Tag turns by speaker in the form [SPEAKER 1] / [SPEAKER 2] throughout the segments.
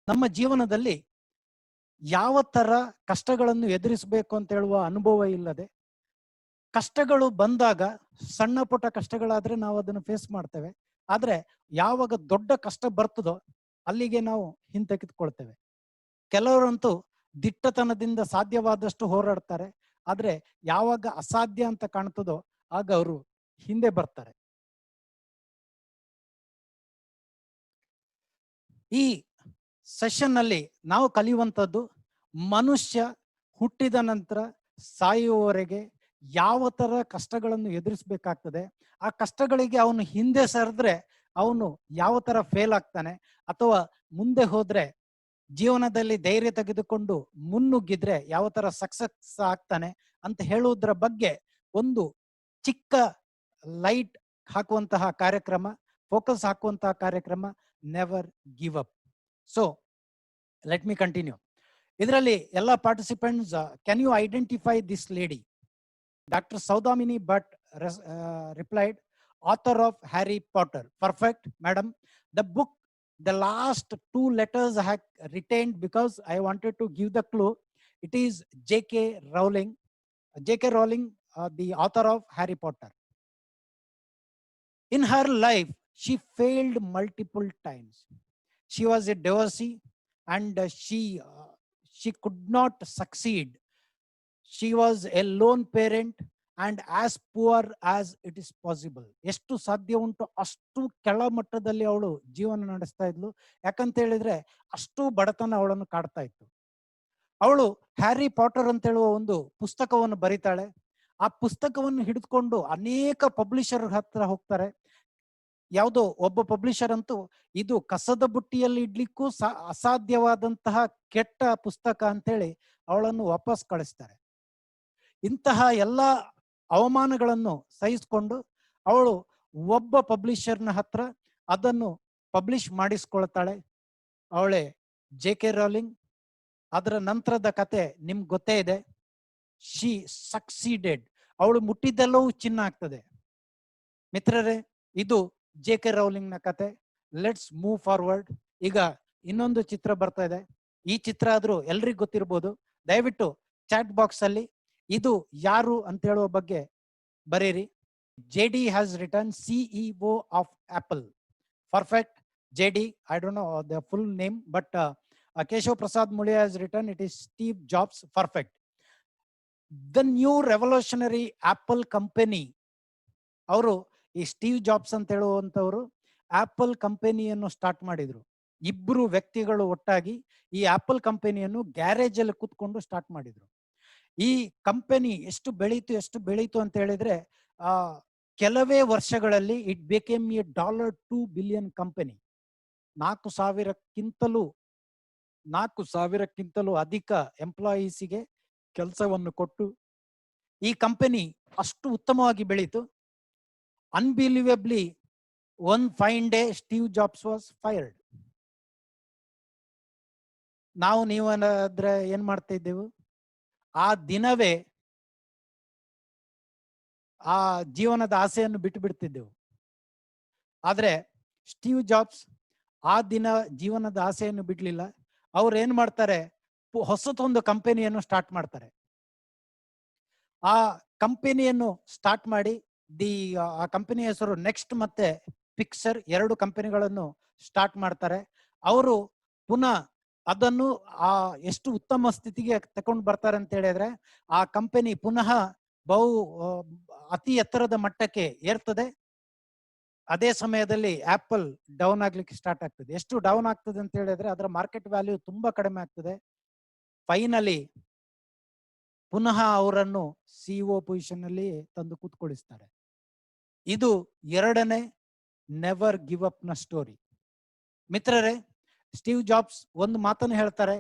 [SPEAKER 1] ನಮ್ಮ ಜೀವನದಲ್ಲಿ ಯಾವ ತರ ಕಷ್ಟಗಳನ್ನು ಎದುರಿಸಬೇಕು ಅಂತ ಹೇಳುವ ಅನುಭವ ಇಲ್ಲದೆ, ಕಷ್ಟಗಳು ಬಂದಾಗ ಸಣ್ಣ ಪುಟ್ಟ ಕಷ್ಟಗಳಾದ್ರೆ ನಾವು ಅದನ್ನು ಫೇಸ್ ಮಾಡ್ತೇವೆ. ಆದ್ರೆ ಯಾವಾಗ ದೊಡ್ಡ ಕಷ್ಟ ಬರ್ತದೋ ಅಲ್ಲಿಗೆ ನಾವು ಹಿಂತೆಗೆದುಕೊಳ್ತೇವೆ. ಕೆಲವರಂತೂ ದಿಟ್ಟತನದಿಂದ ಸಾಧ್ಯವಾದಷ್ಟು ಹೋರಾಡ್ತಾರೆ. ಆದ್ರೆ ಯಾವಾಗ ಅಸಾಧ್ಯ ಅಂತ ಕಾಣ್ತದೋ ಆಗ ಅವರು ಹಿಂದೆ ಬರ್ತಾರೆ. ಈ ಸೆಷನ್ ಅಲ್ಲಿ ನಾವು ಕಲಿಯುವಂಥದ್ದು, ಮನುಷ್ಯ ಹುಟ್ಟಿದ ನಂತರ ಸಾಯುವವರೆಗೆ ಯಾವ ತರ ಕಷ್ಟಗಳನ್ನು ಎದುರಿಸಬೇಕಾಗ್ತದೆ, ಆ ಕಷ್ಟಗಳಿಗೆ ಅವನು ಹಿಂದೆ ಸರಿದ್ರೆ ಅವನು ಯಾವ ತರ ಫೇಲ್ ಆಗ್ತಾನೆ, ಅಥವಾ ಮುಂದೆ ಹೋದ್ರೆ ಜೀವನದಲ್ಲಿ ಧೈರ್ಯ ತೆಗೆದುಕೊಂಡು ಮುನ್ನುಗ್ಗಿದ್ರೆ ಯಾವ ತರ ಸಕ್ಸಸ್ ಆಗ್ತಾನೆ ಅಂತ ಹೇಳುವುದರ ಬಗ್ಗೆ ಒಂದು ಚಿಕ್ಕ ಲೈಟ್ ಹಾಕುವಂತಹ ಕಾರ್ಯಕ್ರಮ, ಫೋಕಸ್ ಹಾಕುವಂತಹ ಕಾರ್ಯಕ್ರಮ never give up. So let me continue. ಇದರಲ್ಲಿ ಎಲ್ಲ participants, can you identify this lady? Doctor Saudamini Bhat replied, author of Harry Potter. Perfect, madam. The book, the last two letters I have retained because I wanted to give the clue. It is J.K. Rowling. J.K. Rowling, the author of Harry Potter. In her life, she failed multiple times. She was a divorcee and she could not succeed. She was a lone parent and as poor as it is possible. ಎಷ್ಟು ಸಾಧ್ಯ ಉಂಟು ಅಷ್ಟು ಕೆಳಮಟ್ಟದಲ್ಲಿ ಅವಳು ಜೀವನ ನಡೆಸ್ತಾ ಇದ್ಲು. ಯಾಕಂತ ಹೇಳಿದ್ರೆ ಅಷ್ಟು ಬಡತನ ಅವಳನ್ನು ಕಾಡ್ತಾ ಇತ್ತು. ಅವಳು ಹ್ಯಾರಿ ಪಾಟರ್ ಅಂತ ಹೇಳುವ ಒಂದು ಪುಸ್ತಕವನ್ನು ಬರೀತಾಳೆ. ಆ ಪುಸ್ತಕವನ್ನು ಹಿಡಿದುಕೊಂಡು ಅನೇಕ ಪಬ್ಲಿಷರ್ ಹತ್ರ ಹೋಗ್ತಾರೆ. ಯಾವುದೋ ಒಬ್ಬ ಪಬ್ಲಿಷರ್ ಅಂತೂ ಇದು ಕಸದ ಬುಟ್ಟಿಯಲ್ಲಿ ಇಡ್ಲಿಕ್ಕೂ ಅಸಾಧ್ಯವಾದಂತಹ ಕೆಟ್ಟ ಪುಸ್ತಕ ಅಂತೇಳಿ ಅವಳನ್ನು ವಾಪಸ್ ಕಳಿಸ್ತಾರೆ. ಇಂತಹ ಎಲ್ಲ ಅವಮಾನಗಳನ್ನು ಸಹಿಸಿಕೊಂಡು ಅವಳು ಒಬ್ಬ ಪಬ್ಲಿಷರ್ನ ಹತ್ರ ಅದನ್ನು ಪಬ್ಲಿಷ್ ಮಾಡಿಸ್ಕೊಳ್ತಾಳೆ. ಅವಳೇ J.K. Rowling. ಅದರ ನಂತರದ ಕತೆ ನಿಮ್ಗೆ ಗೊತ್ತೇ ಇದೆ. She succeeded. ಅವಳು ಮುಟ್ಟಿದ್ದೆಲ್ಲವೂ ಚಿನ್ನ ಆಗ್ತದೆ. ಮಿತ್ರರೇ, ಇದು J.K. Rowling ನ ಕತೆ. Let's move forward. ಈಗ ಇನ್ನೊಂದು ಚಿತ್ರ ಬರ್ತಾ ಇದೆ. ಈ ಚಿತ್ರ ಆದ್ರೂ ಎಲ್ರಿಗೂ ಗೊತ್ತಿರ್ಬೋದು. ದಯವಿಟ್ಟು ಚಾಟ್ ಬಾಕ್ಸ್ ಅಲ್ಲಿ ಇದು ಯಾರು ಅಂತ ಹೇಳುವ ಬಗ್ಗೆ ಬರೀರಿ. JD has written CEO of Apple. Perfect. JD, I don't know the full name, but Keshav Prasad Mulia has written it is Steve Jobs. Perfect. The new revolutionary Apple company. ಅವರು ಈ Steve jobs ಅಂತ ಹೇಳುವಂತವರು apple ಕಂಪನಿಯನ್ನು start ಮಾಡಿದ್ರು. ಇಬ್ರು ವ್ಯಕ್ತಿಗಳು ಒಟ್ಟಾಗಿ ಈ apple ಕಂಪನಿಯನ್ನು ಗ್ಯಾರೇಜ್ ಅಲ್ಲಿ ಕೂತ್ಕೊಂಡು ಸ್ಟಾರ್ಟ್ ಮಾಡಿದ್ರು. ಈ ಕಂಪನಿ ಎಷ್ಟು ಬೆಳೀತು ಅಂತ ಹೇಳಿದ್ರೆ ಕೆಲವೇ ವರ್ಷಗಳಲ್ಲಿ it became a $2 billion company. 4,000ಕ್ಕಿಂತಲೂ ಅಧಿಕ ಎಂಪ್ಲಾಯೀಸಿಗೆ ಕೆಲಸವನ್ನು ಕೊಟ್ಟು ಈ ಕಂಪನಿ ಅಷ್ಟು ಉತ್ತಮವಾಗಿ ಬೆಳೀತು. Unbelievably one fine day Steve Jobs was fired. ನೀವೇ ಏನ್ ಮಾಡ್ತಾ ಇದ್ದೆವು? ಆ ದಿನವೇ ಆ ಜೀವನದ ಆಸೆಯನ್ನು ಬಿಟ್ಟು ಬಿಡ್ತಿದ್ದೆವು. ಆದ್ರೆ ಸ್ಟೀವ್ ಜಾಬ್ಸ್ ಆ ದಿನ ಜೀವನದ ಆಸೆಯನ್ನು ಬಿಡ್ಲಿಲ್ಲ. ಅವ್ರು ಏನ್ ಮಾಡ್ತಾರೆ, ಹೊಸತೊಂದು ಕಂಪನಿಯನ್ನು ಸ್ಟಾರ್ಟ್ ಮಾಡ್ತಾರೆ. ಆ ಕಂಪನಿಯನ್ನು ಸ್ಟಾರ್ಟ್ ಮಾಡಿ ಆ ಕಂಪನಿ ಹೆಸರು ನೆಕ್ಸ್ಟ್ ಮತ್ತೆ ಪಿಕ್ಸರ್, 2 ಕಂಪನಿಗಳನ್ನು ಸ್ಟಾರ್ಟ್ ಮಾಡ್ತಾರೆ. ಅವರು ಪುನಃ ಅದನ್ನು ಎಷ್ಟು ಉತ್ತಮ ಸ್ಥಿತಿಗೆ ತಗೊಂಡು ಬರ್ತಾರೆ ಅಂತ ಹೇಳಿದ್ರೆ ಆ ಕಂಪನಿ ಪುನಃ ಅತಿ ಎತ್ತರದ ಮಟ್ಟಕ್ಕೆ ಏರ್ತದೆ. ಅದೇ ಸಮಯದಲ್ಲಿ ಆಪಲ್ ಡೌನ್ ಆಗ್ಲಿಕ್ಕೆ ಸ್ಟಾರ್ಟ್ ಆಗ್ತದೆ. ಎಷ್ಟು ಡೌನ್ ಆಗ್ತದೆ ಅಂತ ಹೇಳಿದ್ರೆ ಅದರ ಮಾರ್ಕೆಟ್ ವ್ಯಾಲ್ಯೂ ತುಂಬಾ ಕಡಿಮೆ ಆಗ್ತದೆ. ಫೈನಲಿ ಪುನಃ ಅವರನ್ನು CEO ಪೊಸಿಷನ್ ಅಲ್ಲಿ ತಂದು ಕೂತ್ಕೊಳ್ಳಿಸ್ತಾರೆ. ಇದು 2ನೇ ನೆವರ್ ಗಿವ್ ಅಪ್ ನ ಸ್ಟೋರಿ. ಮಿತ್ರರೇ, ಸ್ಟೀವ್ ಜಾಬ್ಸ್ ಒಂದು ಮಾತನ್ನು ಹೇಳ್ತಾರೆ,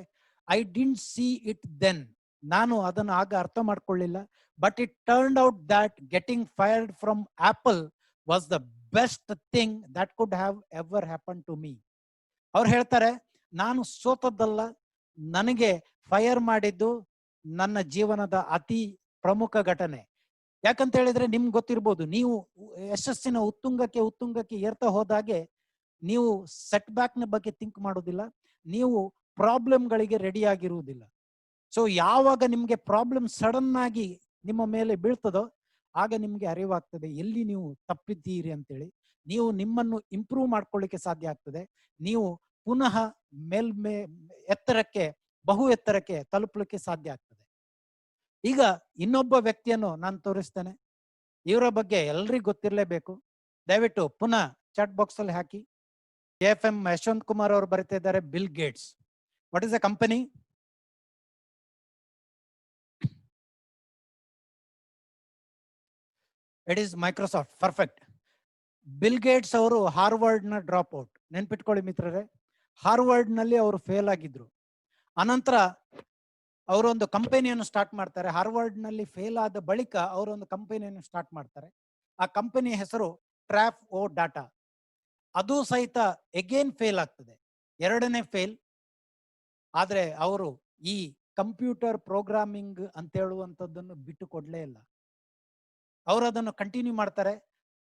[SPEAKER 1] I didn't see it then. ನಾನು ಅದನ್ನು ಆಗ ಅರ್ಥ ಮಾಡ್ಕೊಳ್ಳಿಲ್ಲ. But it turned out that getting fired from Apple was the best thing that could have ever happen to me. ಅವ್ರು ಹೇಳ್ತಾರೆ, ನಾನು ಸೋತದ್ದಲ್ಲ, ನನಗೆ ಫೈರ್ ಮಾಡಿದ್ದು ನನ್ನ ಜೀವನದ ಅತಿ ಪ್ರಮುಖ ಘಟನೆ. ಯಾಕಂತ ಹೇಳಿದ್ರೆ ನಿಮ್ಗೆ ಗೊತ್ತಿರ್ಬೋದು, ನೀವು ಯಶಸ್ಸಿನ ಉತ್ತುಂಗಕ್ಕೆ ಏರ್ತಾ ಹೋದಾಗೆ ನೀವು ಸೆಟ್ ಬ್ಯಾಕ್ ನ ಬಗ್ಗೆ ಥಿಂಕ್ ಮಾಡೋದಿಲ್ಲ. ನೀವು ಪ್ರಾಬ್ಲಮ್ಗಳಿಗೆ ರೆಡಿ ಆಗಿರುವುದಿಲ್ಲ. ಸೊ ಯಾವಾಗ ನಿಮ್ಗೆ ಪ್ರಾಬ್ಲಮ್ ಸಡನ್ ಆಗಿ ನಿಮ್ಮ ಮೇಲೆ ಬೀಳ್ತದೋ ಆಗ ನಿಮ್ಗೆ ಅರಿವಾಗ್ತದೆ ಎಲ್ಲಿ ನೀವು ತಪ್ಪಿದ್ದೀರಿ ಅಂತೇಳಿ. ನೀವು ನಿಮ್ಮನ್ನು ಇಂಪ್ರೂವ್ ಮಾಡ್ಕೊಳ್ಳಿಕ್ಕೆ ಸಾಧ್ಯ ಆಗ್ತದೆ. ನೀವು ಪುನಃ ಎತ್ತರಕ್ಕೆ, ಬಹು ಎತ್ತರಕ್ಕೆ ತಲುಪಲಿಕ್ಕೆ ಸಾಧ್ಯ ಆಗ್ತದೆ. ಈಗ ಇನ್ನೊಬ್ಬ ವ್ಯಕ್ತಿಯನ್ನು ನಾನು ತೋರಿಸ್ತೇನೆ. ಇವರ ಬಗ್ಗೆ ಎಲ್ರಿಗೂ ಗೊತ್ತಿರಲೇಬೇಕು. ದಯವಿಟ್ಟು ಪುನಃ ಚಾಟ್ ಬಾಕ್ಸ್ ಅಲ್ಲಿ ಹಾಕಿ. ಎಫ್.ಎಂ. ಯಶವಂತ್ ಕುಮಾರ್ ಅವರು ಬರೀತಾ ಇದ್ದಾರೆ, bill Gates. What is a company? It is Microsoft. Perfect. Bill Gates ಅವರು ಹಾರ್ವರ್ಡ್ ನ ಡ್ರಾಪ್ ಔಟ್. ನೆನ್ಪಿಟ್ಕೊಳ್ಳಿ ಮಿತ್ರರೇ, ಹಾರ್ವರ್ಡ್ ನಲ್ಲಿ ಅವರು ಫೇಲ್ ಆಗಿದ್ರು. ಅನಂತರ ಅವರೊಂದು ಕಂಪನಿಯನ್ನು ಸ್ಟಾರ್ಟ್ ಮಾಡ್ತಾರೆ. ಹಾರ್ವರ್ಡ್ ನಲ್ಲಿ ಫೇಲ್ ಆದ ಬಳಿಕ ಅವರೊಂದು ಕಂಪನಿಯನ್ನು ಸ್ಟಾರ್ಟ್ ಮಾಡ್ತಾರೆ. ಆ ಕಂಪನಿ ಹೆಸರು ಟ್ರ್ಯಾಪ್ ಓ ಡಾಟಾ. ಅದು ಸಹಿತ ಎಗೇನ್ ಫೇಲ್ ಆಗ್ತದೆ, ಎರಡನೇ ಫೇಲ್. ಆದ್ರೆ ಅವರು ಈ ಕಂಪ್ಯೂಟರ್ ಪ್ರೋಗ್ರಾಮಿಂಗ್ ಅಂತ ಹೇಳುವಂಥದ್ದನ್ನು ಬಿಟ್ಟು ಕೊಡ್ಲೇ ಇಲ್ಲ. ಅವರು ಅದನ್ನು ಕಂಟಿನ್ಯೂ ಮಾಡ್ತಾರೆ.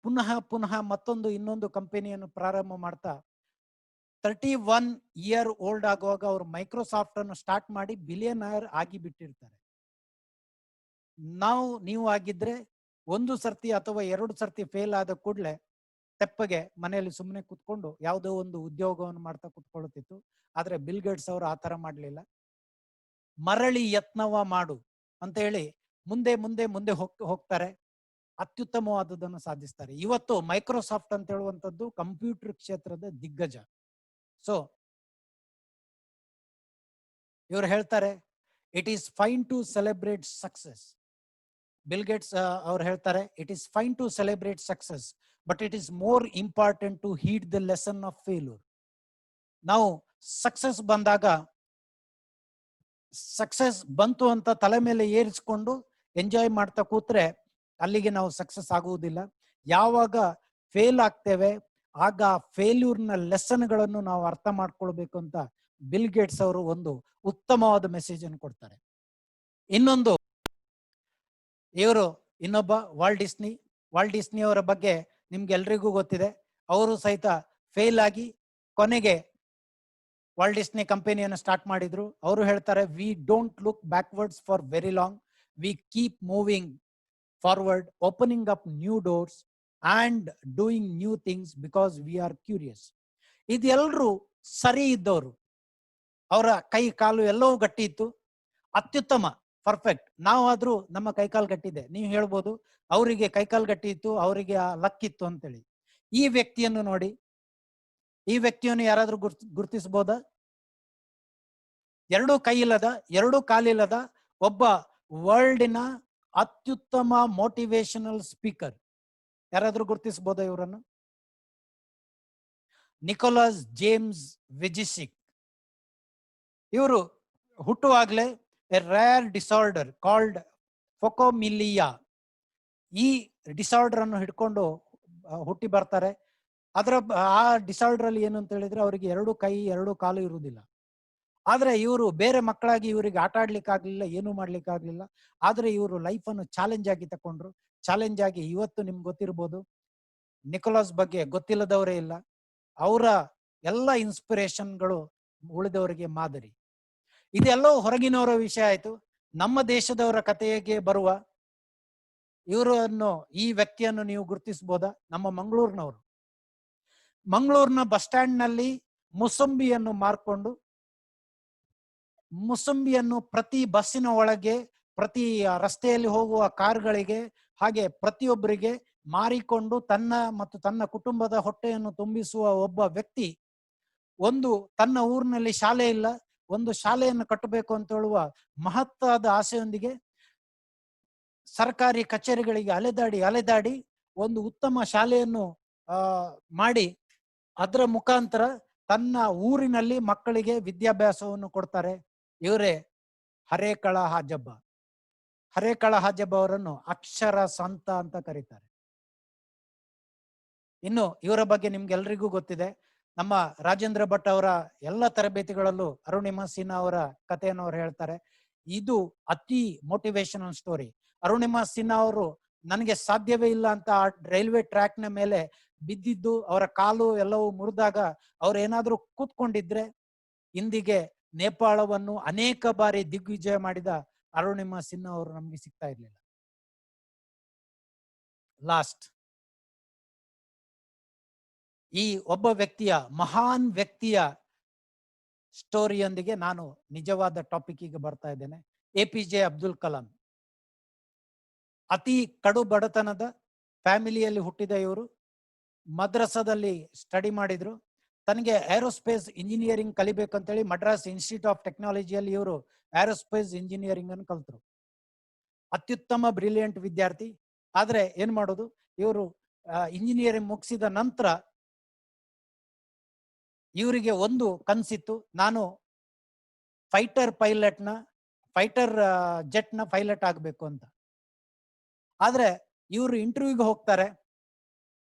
[SPEAKER 1] ಪುನಃ ಪುನಃ ಮತ್ತೊಂದು ಇನ್ನೊಂದು ಕಂಪನಿಯನ್ನು ಪ್ರಾರಂಭ ಮಾಡ್ತಾ 31 ಇಯರ್ ಓಲ್ಡ್ ಆಗುವಾಗ ಅವರು ಮೈಕ್ರೋಸಾಫ್ಟ್ ಅನ್ನು ಸ್ಟಾರ್ಟ್ ಮಾಡಿ ಬಿಲಿಯನರ್ ಆಗಿ ಬಿಟ್ಟಿರ್ತಾರೆ. ನೀವು ಆಗಿದ್ರೆ ಒಂದು ಸರ್ತಿ ಅಥವಾ ಎರಡು ಸರ್ತಿ ಫೇಲ್ ಆದ ಕೂಡಲೇ ತೆಪ್ಪಗೆ ಮನೆಯಲ್ಲಿ ಸುಮ್ಮನೆ ಕುತ್ಕೊಂಡು ಯಾವುದೋ ಒಂದು ಉದ್ಯೋಗವನ್ನು ಮಾಡ್ತಾ ಕುತ್ಕೊಳ್ಳುತ್ತಿತ್ತು. ಆದ್ರೆ ಬಿಲ್ ಗೇಟ್ಸ್ ಅವರು ಆ ತರ ಮಾಡ್ಲಿಲ್ಲ. ಮರಳಿ ಯತ್ನವ ಮಾಡು ಅಂತ ಹೇಳಿ ಮುಂದೆ ಮುಂದೆ ಮುಂದೆ ಹೋಗ್ತಾರೆ. ಅತ್ಯುತ್ತಮವಾದದನ್ನು ಸಾಧಿಸ್ತಾರೆ. ಇವತ್ತು ಮೈಕ್ರೋಸಾಫ್ಟ್ ಅಂತ ಹೇಳುವಂಥದ್ದು ಕಂಪ್ಯೂಟರ್ ಕ್ಷೇತ್ರದ ದಿಗ್ಗಜ. ಸೊ ಇವರು ಹೇಳ್ತಾರೆ, it is fine to celebrate success. Bill Gates ಅವ್ರು ಹೇಳ್ತಾರೆ, it is fine to celebrate success, but it is more important to heed the lesson of failure. ನಾವು ಸಕ್ಸಸ್ ಬಂದಾಗ, ಸಕ್ಸಸ್ ಬಂತು ಅಂತ ತಲೆ ಮೇಲೆ ಏರಿಸ್ಕೊಂಡು ಎಂಜಾಯ್ ಮಾಡ್ತಾ ಕೂತ್ರೆ ಅಲ್ಲಿಗೆ ನಾವು ಸಕ್ಸಸ್ ಆಗುವುದಿಲ್ಲ. ಯಾವಾಗ ಫೇಲ್ ಆಗ್ತೇವೆ ಆಗ ಫೇಲ್ಯೂರ್ನ ಲೆಸನ್ಗಳನ್ನು ನಾವು ಅರ್ಥ ಮಾಡ್ಕೊಳ್ಬೇಕು ಅಂತ ಬಿಲ್ ಗೇಟ್ಸ್ ಅವರು ಒಂದು ಉತ್ತಮವಾದ ಮೆಸೇಜ್ ಅನ್ನು ಕೊಡ್ತಾರೆ. ಇನ್ನೊಂದು, ಇನ್ನೊಬ್ಬ ವಾಲ್ಟ್ ಡಿಸ್ನಿ ಅವರ ಬಗ್ಗೆ ನಿಮ್ಗೆ ಎಲ್ರಿಗೂ ಗೊತ್ತಿದೆ. ಅವರು ಸಹಿತ ಫೇಲ್ ಆಗಿ ಕೊನೆಗೆ ವಾಲ್ಟ್ ಡಿಸ್ನಿ ಕಂಪನಿಯನ್ನು ಸ್ಟಾರ್ಟ್ ಮಾಡಿದ್ರು. ಅವರು ಹೇಳ್ತಾರೆ, we don't look backwards for very long, we keep moving forward, opening up new doors and doing new things because we are curious. ಇದೆಲ್ಲರೂ ಸರಿ ಇದ್ದವರು, ಅವರ ಕೈ ಕಾಲು ಎಲ್ಲವೂ ಗಟ್ಟಿ ಇತ್ತು, ಅತ್ಯುತ್ತಮ, ಪರ್ಫೆಕ್ಟ್. ನಾವಾದ್ರೂ ನಮ್ಮ ಕೈಕಾಲು ಗಟ್ಟಿದೆ. ನೀವು ಹೇಳ್ಬೋದು ಅವರಿಗೆ ಕೈಕಾಲು ಗಟ್ಟಿ ಇತ್ತು, ಅವರಿಗೆ ಲಕ್ ಇತ್ತು ಅಂತೇಳಿ. ಈ ವ್ಯಕ್ತಿಯನ್ನು ನೋಡಿ, ಈ ವ್ಯಕ್ತಿಯನ್ನು ಯಾರಾದ್ರೂ ಗುರುತಿಸಬಹುದಾ? ಎರಡೂ ಕೈ ಇಲ್ಲದ, ಎರಡೂ ಕಾಲಿಲ್ಲದ ಒಬ್ಬ ವರ್ಲ್ಡಿನ ಅತ್ಯುತ್ತಮ ಮೋಟಿವೇಶನಲ್ ಸ್ಪೀಕರ್. ಯಾರಾದ್ರೂ ಗುರುತಿಸಬಹುದಾ ಇವರನ್ನು? Nicholas James Vujicic. ಇವರು ಹುಟ್ಟುವಾಗಲೇ a rare disorder called phocomelia, ಈ ಡಿಸಾರ್ಡರ್ ಅನ್ನು ಹಿಡ್ಕೊಂಡು ಹುಟ್ಟಿ ಬರ್ತಾರೆ. ಆ ಡಿಸಾರ್ಡರ್ ಅಲ್ಲಿ ಏನು ಅಂತ ಹೇಳಿದ್ರೆ ಅವರಿಗೆ ಎರಡು ಕೈ ಎರಡು ಕಾಲು ಇರುವುದಿಲ್ಲ. ಆದ್ರೆ ಇವರು ಬೇರೆ ಮಕ್ಕಳಾಗಿ ಇವರಿಗೆ ಆಟ ಆಡ್ಲಿಕ್ಕಾಗ್ಲಿಲ್ಲ, ಏನು ಮಾಡ್ಲಿಕ್ಕಾಗ್ಲಿಲ್ಲ. ಆದ್ರೆ ಇವರು ಲೈಫ್ ಅನ್ನು ಚಾಲೆಂಜ್ ಆಗಿ ತಕೊಂಡ್ರು. ಚಾಲೆಂಜ್ ಆಗಿ ಇವತ್ತು ನಿಮ್ಗೆ ಗೊತ್ತಿರ್ಬೋದು, ನಿಕೋಲಸ್ ಬಗ್ಗೆ ಗೊತ್ತಿಲ್ಲದವರೇ ಇಲ್ಲ. ಅವರ ಎಲ್ಲ ಇನ್ಸ್ಪಿರೇಷನ್ಗಳು ಉಳಿದವರಿಗೆ ಮಾದರಿ. ಇದೆಲ್ಲವೂ ಹೊರಗಿನವರ ವಿಷಯ ಆಯ್ತು. ನಮ್ಮ ದೇಶದವರ ಕಥೆಗೆ ಬರುವ ಈ ವ್ಯಕ್ತಿಯನ್ನು ನೀವು ಗುರುತಿಸಬಹುದಾ? ನಮ್ಮ ಮಂಗಳೂರಿನವರು. ಮಂಗಳೂರಿನ ಬಸ್ ಸ್ಟ್ಯಾಂಡ್ ನಲ್ಲಿ ಮುಸಂಬಿಯನ್ನು ಮಾರ್ಕೊಂಡು, ಮುಸಂಬಿಯನ್ನು ಪ್ರತಿ ಬಸ್ಸಿನ ಒಳಗೆ, ಪ್ರತಿ ರಸ್ತೆಯಲ್ಲಿ ಹೋಗುವ ಕಾರ್ಗಳಿಗೆ, ಹಾಗೆ ಪ್ರತಿಯೊಬ್ಬರಿಗೆ ಮಾರಿಕೊಂಡು ತನ್ನ ಮತ್ತು ತನ್ನ ಕುಟುಂಬದ ಹೊಟ್ಟೆಯನ್ನು ತುಂಬಿಸುವ ಒಬ್ಬ ವ್ಯಕ್ತಿ, ತನ್ನ ಊರಿನಲ್ಲಿ ಶಾಲೆ ಇಲ್ಲ, ಒಂದು ಶಾಲೆಯನ್ನು ಕಟ್ಟಬೇಕು ಅಂತ ಹೇಳುವ ಮಹತ್ತಾದ ಆಸೆಯೊಂದಿಗೆ ಸರ್ಕಾರಿ ಕಚೇರಿಗಳಿಗೆ ಅಲೆದಾಡಿ ಒಂದು ಉತ್ತಮ ಶಾಲೆಯನ್ನು ಮಾಡಿ ಅದರ ಮುಖಾಂತರ ತನ್ನ ಊರಿನಲ್ಲಿ ಮಕ್ಕಳಿಗೆ ವಿದ್ಯಾಭ್ಯಾಸವನ್ನು ಕೊಡ್ತಾರೆ. ಇವರೇ ಹರೇಕಳ ಹಾಜಬ್ಬ. ಹರೇಕಳ ಹಾಜಬ್ಬ ಅವರನ್ನು ಅಕ್ಷರ ಸಂತ ಅಂತ ಕರೀತಾರೆ. ಇನ್ನು ಇವರ ಬಗ್ಗೆ ನಿಮ್ಗೆಲ್ರಿಗೂ ಗೊತ್ತಿದೆ. ನಮ್ಮ ರಾಜೇಂದ್ರ ಭಟ್ ಅವರ ಎಲ್ಲ ತರಬೇತಿಗಳಲ್ಲೂ ಅರುಣಿಮಾ ಸಿನ್ಹಾ ಅವರ ಕಥೆಯನ್ನು ಅವರು ಹೇಳ್ತಾರೆ. ಇದು ಅತಿ ಮೋಟಿವೇಶನಲ್ ಸ್ಟೋರಿ. ಅರುಣಿಮಾ ಸಿನ್ಹಾ ಅವರು ನನಗೆ ಸಾಧ್ಯವೇ ಇಲ್ಲ ಅಂತ ರೈಲ್ವೆ ಟ್ರ್ಯಾಕ್ ನ ಮೇಲೆ ಬಿದ್ದಿದ್ದು, ಅವರ ಕಾಲು ಎಲ್ಲವೂ ಮುರಿದಾಗ ಅವ್ರು ಏನಾದ್ರೂ ಕೂತ್ಕೊಂಡಿದ್ರೆ ಇಂದಿಗೆ ನೇಪಾಳವನ್ನು ಅನೇಕ ಬಾರಿ ದಿಗ್ವಿಜಯ ಮಾಡಿದ ಅರುಣಿಮಾ ಸಿನ್ಹಾ ಅವರು ನಮ್ಗೆ ಸಿಗ್ತಾ ಇರ್ಲಿಲ್ಲ. ಲಾಸ್ಟ್, ಈ ಒಬ್ಬ ವ್ಯಕ್ತಿಯ, ಮಹಾನ್ ವ್ಯಕ್ತಿಯ ಸ್ಟೋರಿಯೊಂದಿಗೆ ನಾನು ನಿಜವಾದ ಟಾಪಿಕ್ಗೆ ಬರ್ತಾ ಇದ್ದೇನೆ. APJ ಅಬ್ದುಲ್ ಕಲಾಂ. ಅತಿ ಕಡು ಬಡತನದ ಫ್ಯಾಮಿಲಿಯಲ್ಲಿ ಹುಟ್ಟಿದ ಇವರು ಮದ್ರಸಾದಲ್ಲಿ ಸ್ಟಡಿ ಮಾಡಿದ್ರು. ತನಗೆ ಏರೋಸ್ಪೇಸ್ ಇಂಜಿನಿಯರಿಂಗ್ ಕಲಿಬೇಕಂತೇಳಿ ಮಡ್ರಾಸ್ ಇನ್ಸ್ಟಿಟ್ಯೂಟ್ ಆಫ್ ಟೆಕ್ನಾಲಜಿಯಲ್ಲಿ ಇವರು ಏರೋಸ್ಪೇಸ್ ಇಂಜಿನಿಯರಿಂಗ್ ಅನ್ನು ಕಲ್ತರು. ಅತ್ಯುತ್ತಮ ಬ್ರಿಲಿಯಂಟ್ ವಿದ್ಯಾರ್ಥಿ. ಆದ್ರೆ ಏನ್ ಮಾಡೋದು, ಇವರು ಇಂಜಿನಿಯರಿಂಗ್ ಮುಗಿಸಿದ ನಂತರ ಇವರಿಗೆ ಒಂದು ಕನ್ಸಿತ್ತು, ನಾನು ಫೈಟರ್ ಜೆಟ್ ನ ಪೈಲಟ್ ಆಗ್ಬೇಕು ಅಂತ. ಆದ್ರೆ ಇವರು ಇಂಟರ್ವ್ಯೂಗೆ ಹೋಗ್ತಾರೆ.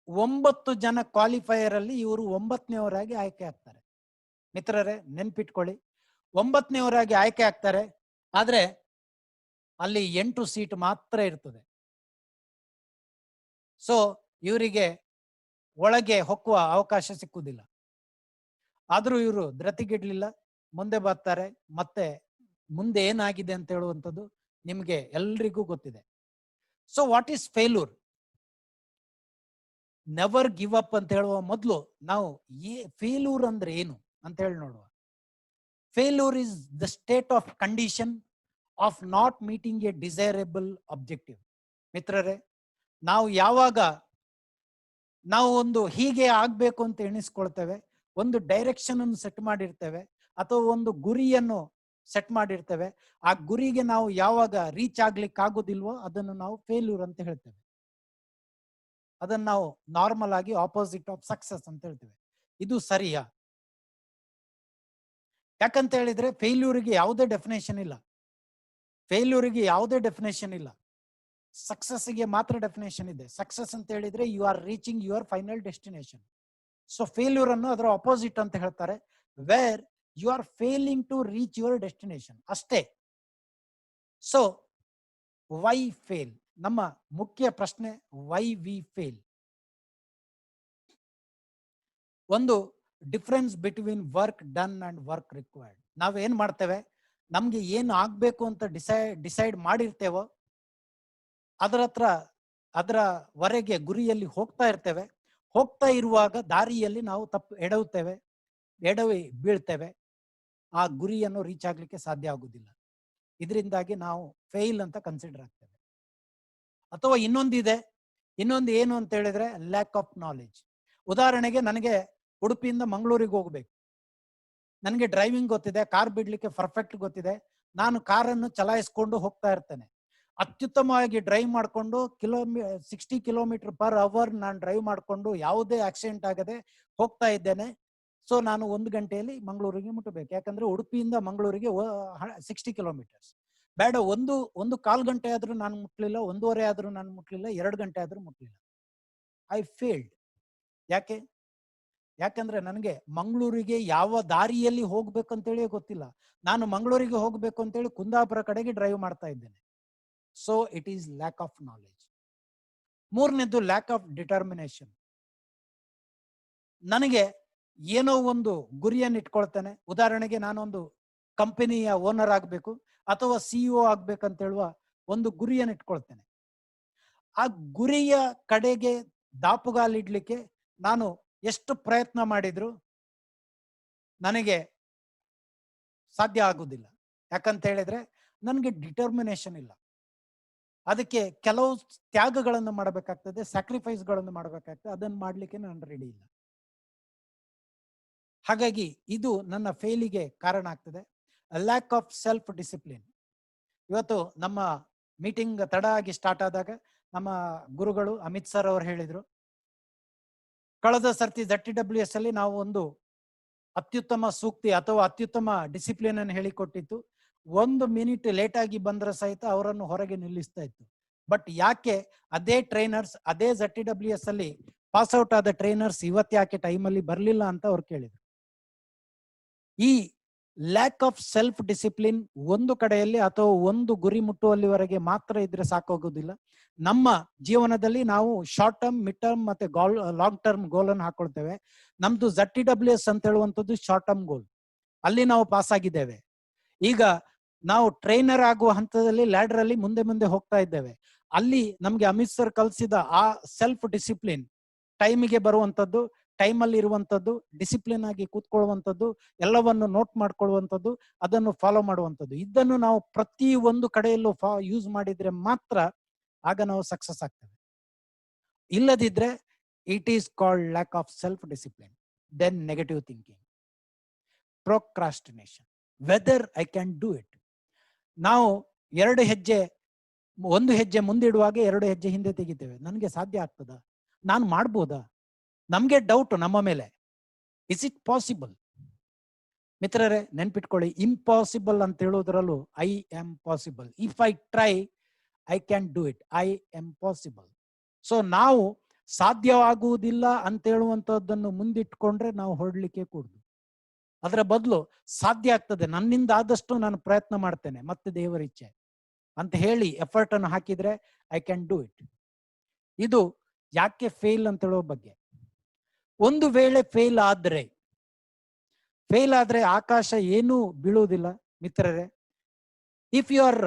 [SPEAKER 1] 9 ಜನ ಕ್ವಾಲಿಫೈಯರ್ ಅಲ್ಲಿ ಇವರು 9ನೇವರಾಗಿ ಆಯ್ಕೆ ಆಗ್ತಾರೆ. ಮಿತ್ರರೇ, ನೆನ್ಪಿಟ್ಕೊಳ್ಳಿ, 9ನೇವರಾಗಿ ಆಯ್ಕೆ ಆಗ್ತಾರೆ. ಆದ್ರೆ ಅಲ್ಲಿ 8 ಸೀಟ್ ಮಾತ್ರ ಇರ್ತದೆ. ಸೊ ಇವರಿಗೆ ಒಳಗೆ ಹೊಕ್ಕುವ ಅವಕಾಶ ಸಿಕ್ಕುವುದಿಲ್ಲ. ಆದ್ರೂ ಇವರು ಧೃತಿಗೆಡ್ಲಿಲ್ಲ, ಮುಂದೆ ಬರ್ತಾರೆ. ಮತ್ತೆ ಮುಂದೆ ಏನಾಗಿದೆ ಅಂತ ಹೇಳುವಂಥದ್ದು ನಿಮ್ಗೆ ಎಲ್ರಿಗೂ ಗೊತ್ತಿದೆ. So what is failure? Never give up ಅಂತ ಹೇಳುವ ಮೊದಲು ನಾವು ಫೇಲ್ಯೂರ್ ಅಂದ್ರೆ ಏನು ಅಂತ ಹೇಳಿ ನೋಡುವ. Failure is the state of condition of not meeting A desirable objective. ಮಿತ್ರರೇ, ನಾವು ಯಾವಾಗ ನಾವು ಒಂದು ಹೀಗೆ ಆಗ್ಬೇಕು ಅಂತ ಎಣಿಸ್ಕೊಳ್ತೇವೆ, ಒಂದು ಡೈರೆಕ್ಷನ್ ಅನ್ನು ಸೆಟ್ ಮಾಡಿರ್ತೇವೆ ಅಥವಾ ಒಂದು ಗುರಿಯನ್ನು ಸೆಟ್ ಮಾಡಿರ್ತೇವೆ, ಆ ಗುರಿಗೆ ನಾವು ಯಾವಾಗ ರೀಚ್ ಆಗ್ಲಿಕ್ಕೆ ಆಗೋದಿಲ್ವೋ ಅದನ್ನು ನಾವು ಫೇಲ್ಯೂರ್ ಅಂತ ಹೇಳ್ತೇವೆ. ಅದನ್ನು ನಾವು ನಾರ್ಮಲ್ ಆಗಿ ಆಪೋಸಿಟ್ ಆಫ್ ಸಕ್ಸಸ್ ಅಂತ ಹೇಳ್ತೇವೆ. ಇದು ಸರಿಯಾ? ಯಾಕಂತ ಹೇಳಿದ್ರೆ ಫೇಲ್ಯೂರಿಗೆ ಯಾವುದೇ ಡೆಫಿನೇಷನ್ ಇಲ್ಲ. ಫೇಲ್ಯೂರಿಗೆ ಯಾವುದೇ ಡೆಫಿನೇಷನ್ ಇಲ್ಲ. ಸಕ್ಸಸ್ಗೆ ಮಾತ್ರ ಡೆಫಿನೇಷನ್ ಇದೆ. ಸಕ್ಸಸ್ ಅಂತ ಹೇಳಿದ್ರೆ you are reaching your final destination. So failure ಅನ್ನು ಅದರ ಆಪೋಸಿಟ್ ಅಂತ ಹೇಳ್ತಾರೆ, where you are failing to reach your destination ಅಷ್ಟೇ. So why fail? ನಮ್ಮ ಮುಖ್ಯ ಪ್ರಶ್ನೆ, ವೈ ವಿ ಫೇಲ್? ಒಂದು difference between work done and work required. ನಾವೇನ್ ಮಾಡ್ತೇವೆ, ನಮ್ಗೆ ಏನು ಆಗ್ಬೇಕು ಅಂತ ಡಿಸೈಡ್ ಮಾಡಿರ್ತೇವೋ ಅದರವರೆಗೆ ಗುರಿಯಲ್ಲಿ ಹೋಗ್ತಾ ಇರ್ತೇವೆ. ಹೋಗ್ತಾ ಇರುವಾಗ ದಾರಿಯಲ್ಲಿ ನಾವು ಎಡವಿ ಬೀಳ್ತೇವೆ. ಆ ಗುರಿಯನ್ನು ರೀಚ್ ಆಗ್ಲಿಕ್ಕೆ ಸಾಧ್ಯ ಆಗುದಿಲ್ಲ. ಇದರಿಂದಾಗಿ ನಾವು ಫೇಲ್ ಅಂತ ಕನ್ಸಿಡರ್ ಆಗ್ತೇವೆ. ಅಥವಾ ಇನ್ನೊಂದು ಏನು ಅಂತ ಹೇಳಿದ್ರೆ ಲ್ಯಾಕ್ ಆಫ್ ನಾಲೆಜ್. ಉದಾಹರಣೆಗೆ, ನನಗೆ ಉಡುಪಿಯಿಂದ ಮಂಗಳೂರಿಗೆ ಹೋಗ್ಬೇಕು. ನನಗೆ ಡ್ರೈವಿಂಗ್ ಗೊತ್ತಿದೆ, ಕಾರ್ ಬಿಡ್ಲಿಕ್ಕೆ ಪರ್ಫೆಕ್ಟ್ ಗೊತ್ತಿದೆ. ನಾನು ಕಾರನ್ನು ಚಲಾಯಿಸ್ಕೊಂಡು ಹೋಗ್ತಾ ಇರ್ತೇನೆ. ಅತ್ಯುತ್ತಮವಾಗಿ ಡ್ರೈವ್ ಮಾಡಿಕೊಂಡು 60 km/h ನಾನು ಡ್ರೈವ್ ಮಾಡಿಕೊಂಡು ಯಾವುದೇ ಆಕ್ಸಿಡೆಂಟ್ ಆಗದೆ ಹೋಗ್ತಾ ಇದ್ದೇನೆ. ಸೊ ನಾನು 1 ಗಂಟೆಯಲ್ಲಿ ಮಂಗಳೂರಿಗೆ ಮುಟ್ಟಬೇಕು. ಯಾಕಂದ್ರೆ ಉಡುಪಿಯಿಂದ ಮಂಗಳೂರಿಗೆ 60 ಕಿಲೋಮೀಟರ್ಸ್. ಬೇಡ, ಒಂದು ಕಾಲ್ ಗಂಟೆ ಆದ್ರೂ ನಾನು ಮುಟ್ಲಿಲ್ಲ, 1.5 ಆದ್ರೂ ನಾನು ಮುಟ್ಲಿಲ್ಲ, 2 ಗಂಟೆ ಆದ್ರೂ ಮುಟ್ಲಿಲ್ಲ. I failed. ಯಾಕಂದ್ರೆ ನನಗೆ ಮಂಗಳೂರಿಗೆ ಯಾವ ದಾರಿಯಲ್ಲಿ ಹೋಗ್ಬೇಕಂತೇಳಿ ಗೊತ್ತಿಲ್ಲ. ನಾನು ಮಂಗಳೂರಿಗೆ ಹೋಗ್ಬೇಕು ಅಂತೇಳಿ ಕುಂದಾಪುರ ಕಡೆಗೆ ಡ್ರೈವ್ ಮಾಡ್ತಾ ಇದ್ದೇನೆ. So it is lack of knowledge. ಮೂರನೇದು ಲ್ಯಾಕ್ ಆಫ್ ಡಿಟರ್ಮಿನೇಷನ್. ನನಗೆ ಏನೋ ಒಂದು ಗುರಿಯನ್ನು ಇಟ್ಕೊಳ್ತೇನೆ. ಉದಾಹರಣೆಗೆ, ನಾನೊಂದು ಕಂಪನಿಯ ಓನರ್ ಆಗ್ಬೇಕು ಅಥವಾ CEO ಆಗ್ಬೇಕಂತ ಹೇಳುವ ಒಂದು ಗುರಿಯನ್ನು ಇಟ್ಕೊಳ್ತೇನೆ. ಆ ಗುರಿಯ ಕಡೆಗೆ ದಾಪುಗಾಲಿಡ್ಲಿಕ್ಕೆ ನಾನು ಎಷ್ಟು ಪ್ರಯತ್ನ ಮಾಡಿದ್ರು ನನಗೆ ಸಾಧ್ಯ ಆಗುದಿಲ್ಲ. ಯಾಕಂತ ಹೇಳಿದ್ರೆ ನನಗೆ ಡಿಟರ್ಮಿನೇಷನ್ ಇಲ್ಲ. ಅದಕ್ಕೆ ಕೆಲವು ತ್ಯಾಗಗಳನ್ನು ಮಾಡಬೇಕಾಗ್ತದೆ, ಸ್ಯಾಕ್ರಿಫೈಸ್ಗಳನ್ನು ಮಾಡಬೇಕಾಗ್ತದೆ. ಅದನ್ನು ಮಾಡ್ಲಿಕ್ಕೆ ನಾನು ರೆಡಿ ಇಲ್ಲ. ಹಾಗಾಗಿ ಇದು ನನ್ನ ಫೇಲಿಗೆ ಕಾರಣ ಆಗ್ತದೆ. Lac of self discipline. ಇವತ್ತು ನಮ್ಮ ಮೀಟಿಂಗ್ ತಡ ಆಗಿ ಸ್ಟಾರ್ಟ್ ಆದಾಗ ನಮ್ಮ ಗುರುಗಳು ಅಮಿತ್ ಸರ್ ಅವರು ಹೇಳಿದ್ರು, ಕಳೆದ ಸರ್ತಿ ZTWS ಅಲ್ಲಿ ನಾವು ಒಂದು ಅತ್ಯುತ್ತಮ ಸೂಕ್ತಿ ಅಥವಾ ಅತ್ಯುತ್ತಮ ಡಿಸಿಪ್ಲಿನ್ ಅನ್ನು ಹೇಳಿಕೊಟ್ಟಿತ್ತು. 1 ಮಿನಿಟ್ ಲೇಟ್ ಆಗಿ ಬಂದ್ರೆ ಸಹಿತ ಅವರನ್ನು ಹೊರಗೆ ನಿಲ್ಲಿಸ್ತಾ ಇತ್ತು. ಬಟ್ ಯಾಕೆ ಅದೇ ಟ್ರೈನರ್ಸ್, ಅದೇ ZTWS ಅಲ್ಲಿ ಪಾಸ್ ಔಟ್ ಆದ ಟ್ರೈನರ್ಸ್ ಇವತ್ತು ಯಾಕೆ ಟೈಮಲ್ಲಿ ಬರಲಿಲ್ಲ ಅಂತ ಅವ್ರು ಕೇಳಿದ್ರು. ಈ ಲ್ಯಾಕ್ ಆಫ್ ಸೆಲ್ಫ್ ಡಿಸಿಪ್ಲಿನ್ ಒಂದು ಕಡೆಯಲ್ಲಿ ಅಥವಾ ಒಂದು ಗುರಿ ಮುಟ್ಟುವಲ್ಲಿವರೆಗೆ ಮಾತ್ರ ಇದ್ರೆ ಸಾಕಾಗೋದಿಲ್ಲ. ನಮ್ಮ ಜೀವನದಲ್ಲಿ ನಾವು ಶಾರ್ಟ್ ಟರ್ಮ್, ಮಿಡ್ ಟರ್ಮ್ ಮತ್ತೆ ಲಾಂಗ್ ಟರ್ಮ್ ಗೋಲ್ ಅನ್ನು ಹಾಕೊಳ್ತೇವೆ. ನಮ್ದು ZTWS ಅಂತ ಹೇಳುವಂಥದ್ದು ಶಾರ್ಟ್ ಟರ್ಮ್ ಗೋಲ್. ಅಲ್ಲಿ ನಾವು ಪಾಸ್ ಆಗಿದ್ದೇವೆ. ಈಗ ನಾವು ಟ್ರೈನರ್ ಆಗುವ ಹಂತದಲ್ಲಿ ಲ್ಯಾಡರ್ ಅಲ್ಲಿ ಮುಂದೆ ಮುಂದೆ ಹೋಗ್ತಾ ಇದ್ದೇವೆ. ಅಲ್ಲಿ ನಮ್ಗೆ ಅಮಿತ್ ಸರ್ ಕಲಿಸಿದ ಆ ಸೆಲ್ಫ್ ಡಿಸಿಪ್ಲಿನ್, ಟೈಮಿಗೆ ಬರುವಂತದ್ದು, ಟೈಮಲ್ಲಿ ಇರುವಂತದ್ದು, ಡಿಸಿಪ್ಲಿನ್ ಆಗಿ ಕೂತ್ಕೊಳ್ಳುವಂಥದ್ದು, ಎಲ್ಲವನ್ನು ನೋಟ್ ಮಾಡ್ಕೊಳ್ಳುವಂಥದ್ದು, ಅದನ್ನು ಫಾಲೋ ಮಾಡುವಂಥದ್ದು, ಇದನ್ನು ನಾವು ಪ್ರತಿ ಒಂದು ಕಡೆಯಲ್ಲೂ ಯೂಸ್ ಮಾಡಿದ್ರೆ ಮಾತ್ರ ಆಗ ನಾವು ಸಕ್ಸಸ್ ಆಗ್ತೇವೆ. ಇಲ್ಲದಿದ್ರೆ it is called lack of self discipline, then negative thinking, procrastination, whether I can do it. ನಾವು ಒಂದು ಹೆಜ್ಜೆ ಮುಂದಿಡುವಾಗ 2 ಹೆಜ್ಜೆ ಹಿಂದೆ ತೆಗಿತೇವೆ. ನನಗೆ ಸಾಧ್ಯ ಆಗ್ತದಾ, ನಾನು ಮಾಡ್ಬೋದಾ, ನಮ್ಗೆ ಡೌಟ್ ನಮ್ಮ ಮೇಲೆ. Is it possible? ಮಿತ್ರರೇ, ನೆನ್ಪಿಟ್ಕೊಳ್ಳಿ, ಇಂಪಾಸಿಬಲ್ ಅಂತ ಹೇಳೋದ್ರಲ್ಲೂ I am possible. If I try I can do it, I am possible. So ನಾವು ಸಾಧ್ಯವಾಗುವುದಿಲ್ಲ ಅಂತ ಹೇಳುವಂತದ್ದನ್ನು ಮುಂದಿಟ್ಕೊಂಡ್ರೆ ನಾವು ಹೊರಡ್ಲಿಕ್ಕೆ ಕೂಡುದು. ಅದರ ಬದಲು ಸಾಧ್ಯ ಆಗ್ತದೆ, ನನ್ನಿಂದ ಆದಷ್ಟು ನಾನು ಪ್ರಯತ್ನ ಮಾಡ್ತೇನೆ, ಮತ್ತೆ ದೇವರ ಇಚ್ಛೆ ಅಂತ ಹೇಳಿ ಎಫರ್ಟ್ ಅನ್ನು ಹಾಕಿದ್ರೆ ಐ ಕ್ಯಾನ್ ಡೂ ಇಟ್. ಇದು ಯಾಕೆ ಫೇಲ್ ಅಂತ ಹೇಳೋ ಬಗ್ಗೆ. ಒಂದು ವೇಳೆ ಫೇಲ್ ಆದ್ರೆ ಆಕಾಶ ಏನೂ ಬೀಳುವುದಿಲ್ಲ ಮಿತ್ರರೇ. If your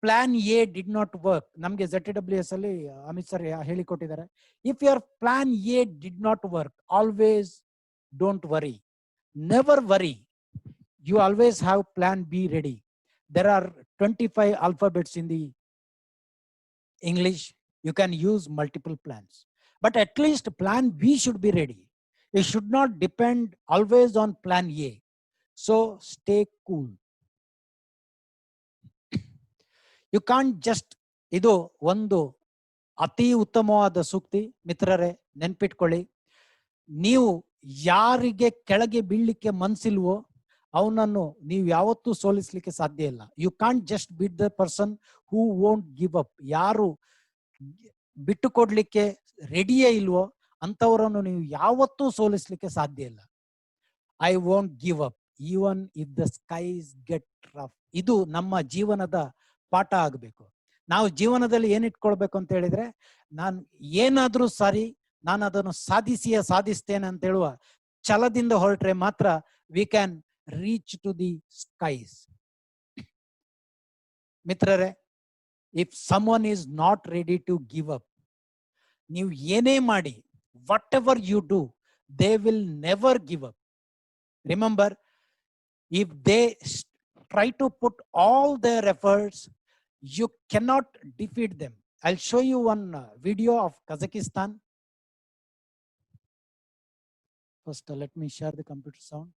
[SPEAKER 1] plan A did not work, ನಮ್ಗೆ ZWS ಅಲ್ಲಿ ಅಮಿತ್ ಸರ್ ಹೇಳಿಕೊಟ್ಟಿದ್ದಾರೆ, if your plan A did not work, always don't worry, never worry, you always have plan B ready. There are 25 alphabets in the English. You can use multiple plans, but at least plan B should be ready. You should not depend always on plan A. So stay cool. You can't just, ಇದು ಒಂದು ಅತಿ ಉತ್ತಮವಾದ ಸೂಕ್ತಿ ಮಿತ್ರರೇ, ನೆನ್ಪಿಟ್ಕೊಳ್ಳಿ. ನೀವು ಯಾರಿಗೆ ಕೆಳಗೆ ಬೀಳ್ಲಿಕ್ಕೆ ಮನ್ಸಿಲ್ವೋ ಅವನನ್ನು ನೀವು ಯಾವತ್ತೂ ಸೋಲಿಸ್ಲಿಕ್ಕೆ ಸಾಧ್ಯ ಇಲ್ಲ. You can't just beat the person who won't give up. ಯಾರು ಬಿಟ್ಟು ಕೊಡ್ಲಿಕ್ಕೆ ರೆಡಿಯೇ ಇಲ್ವೋ ಅಂತವರನ್ನು ನೀವು ಯಾವತ್ತೂ ಸೋಲಿಸ್ಲಿಕ್ಕೆ ಸಾಧ್ಯ ಇಲ್ಲ. I won't give up even if the skies get rough. ಇದು ನಮ್ಮ ಜೀವನದ ಪಾಠ ಆಗಬೇಕು. ನಾವು ಜೀವನದಲ್ಲಿ ಏನಿಟ್ಕೊಳ್ಬೇಕು ಅಂತ ಹೇಳಿದ್ರೆ, ನಾನು ಏನಾದ್ರೂ ಸರಿ, ನಾನು ಅದನ್ನು ಸಾಧಿಸ್ತೇನೆ ಅಂತ ಹೇಳುವ ಛಲದಿಂದ ಹೊರಟ್ರೆ ಮಾತ್ರ we can reach to the skies. ಮಿತ್ರರೇ, if someone is not ready to give up, ನೀವು ಏನೇ ಮಾಡಿ, whatever you do, they will never give up. Remember, if they try to put all their efforts, you cannot defeat them. I'll show you one video of Kazakhstan. First, let me share the computer sound.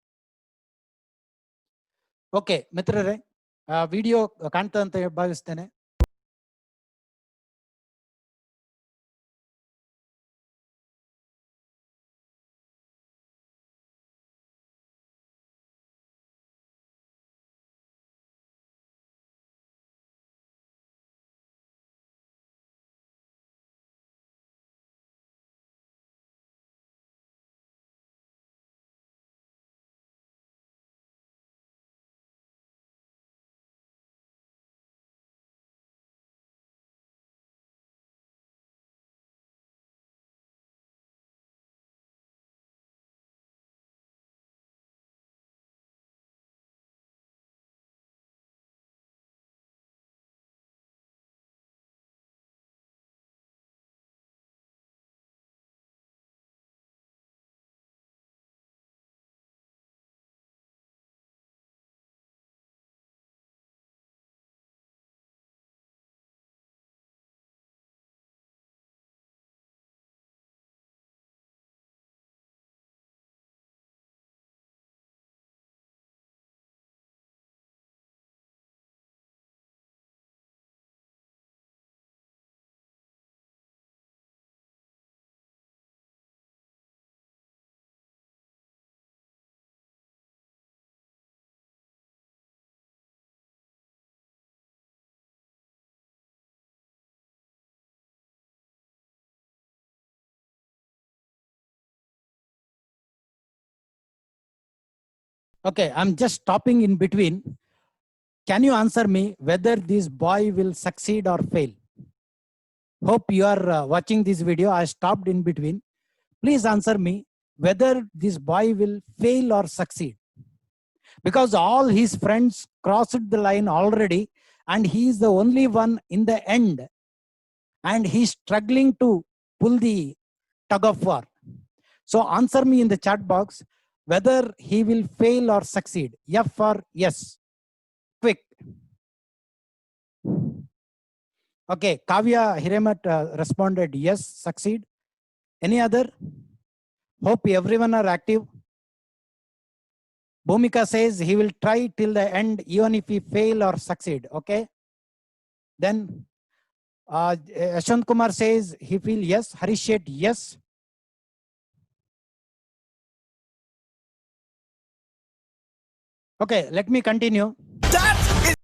[SPEAKER 1] Okay, ಮಿತ್ರರೇ, video ಕಾಣ್ತಾ ಅಂತ ಭಾವಿಸ್ತೇನೆ. Okay, I'm just stopping in between. Can you answer me whether this boy will succeed or fail? Hope you are watching this video. I stopped in between. Please answer me whether this boy will fail or succeed. because all his friends crossed the line already and he is the only one in the end, and he's struggling to pull the tug of war. So answer me in the chat box whether he will fail or succeed. F or yes. Quick. Okay, Kavya Hiremat responded yes, succeed. Any other? Hope everyone are active. Bhumika says he will try till the end even if he fail or succeed. Okay. Then Ashwant Kumar says he feel yes. Harish Shet yes. Okay, let me continue.
[SPEAKER 2] That is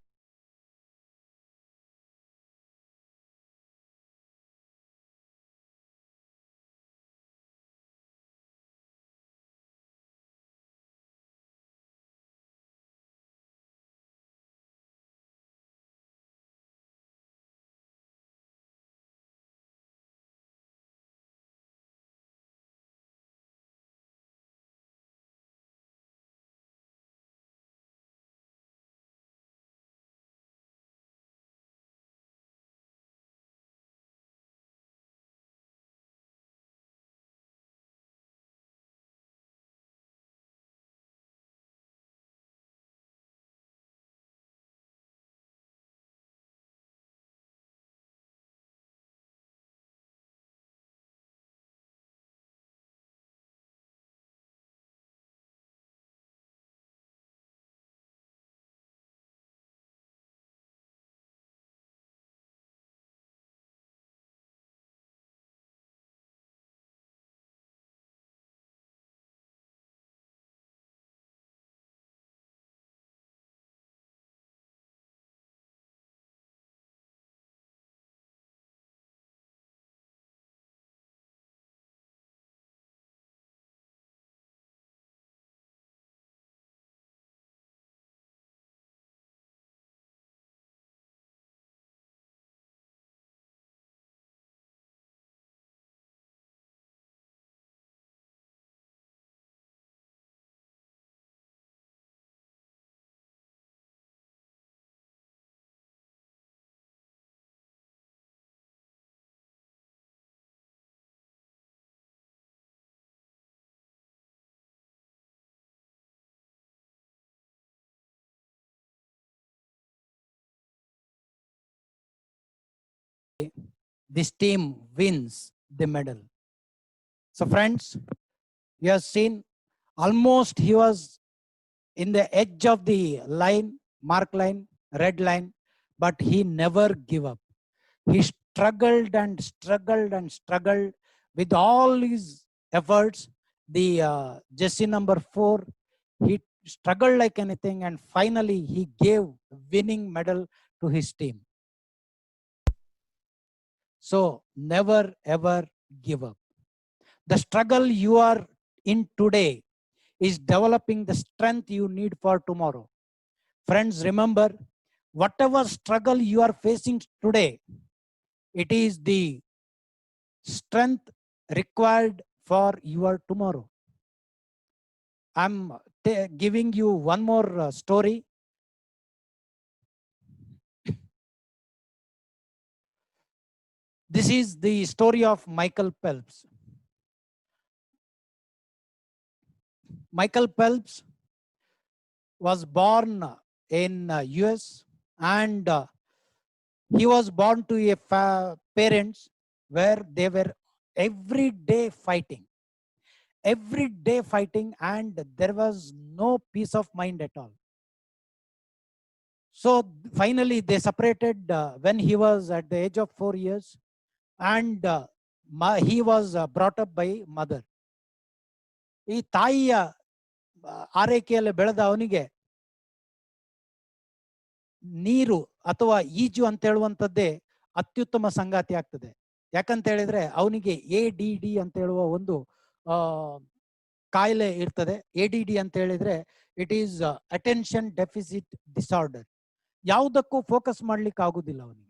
[SPEAKER 1] This team wins the medal. So friends, you have seen almost he was in the edge of the line, mark line, red line, but he never gave up. He struggled and struggled and struggled with all his efforts. The Jesse number 4, he struggled like anything, and finally he gave winning medal to his team. So never ever give up. The struggle you are in today is developing the strength you need for tomorrow. Friends, remember, whatever struggle you are facing today, it is the strength required for your tomorrow. I'm giving you one more story. This is the story of Michael Phelps. Michael Phelps was born in US, and he was born to a parents where they were every day fighting, and there was no peace of mind at all. So finally they separated when he was at the age of 4 years, and he was brought up by mother. ಈ ತಾಯಿಯ ಆರೈಕೆಯಲ್ಲಿ ಬೆಳೆದ ಅವನಿಗೆ ನೀರು ಅಥವಾ ಈಜು ಅಂತ ಹೇಳುವಂಥದ್ದೇ ಅತ್ಯುತ್ತಮ ಸಂಗಾತಿ ಆಗ್ತದೆ. ಯಾಕಂತ ಹೇಳಿದ್ರೆ ಅವನಿಗೆ ADD ಅಂತ ಹೇಳುವ ಒಂದು ಕಾಯಿಲೆ ಇರ್ತದೆ. ADD ಅಂತ ಹೇಳಿದ್ರೆ it is attention deficit disorder. ಯಾವುದಕ್ಕೂ ಫೋಕಸ್ ಮಾಡ್ಲಿಕ್ಕೆ ಆಗುದಿಲ್ಲ ಅವನಿಗೆ.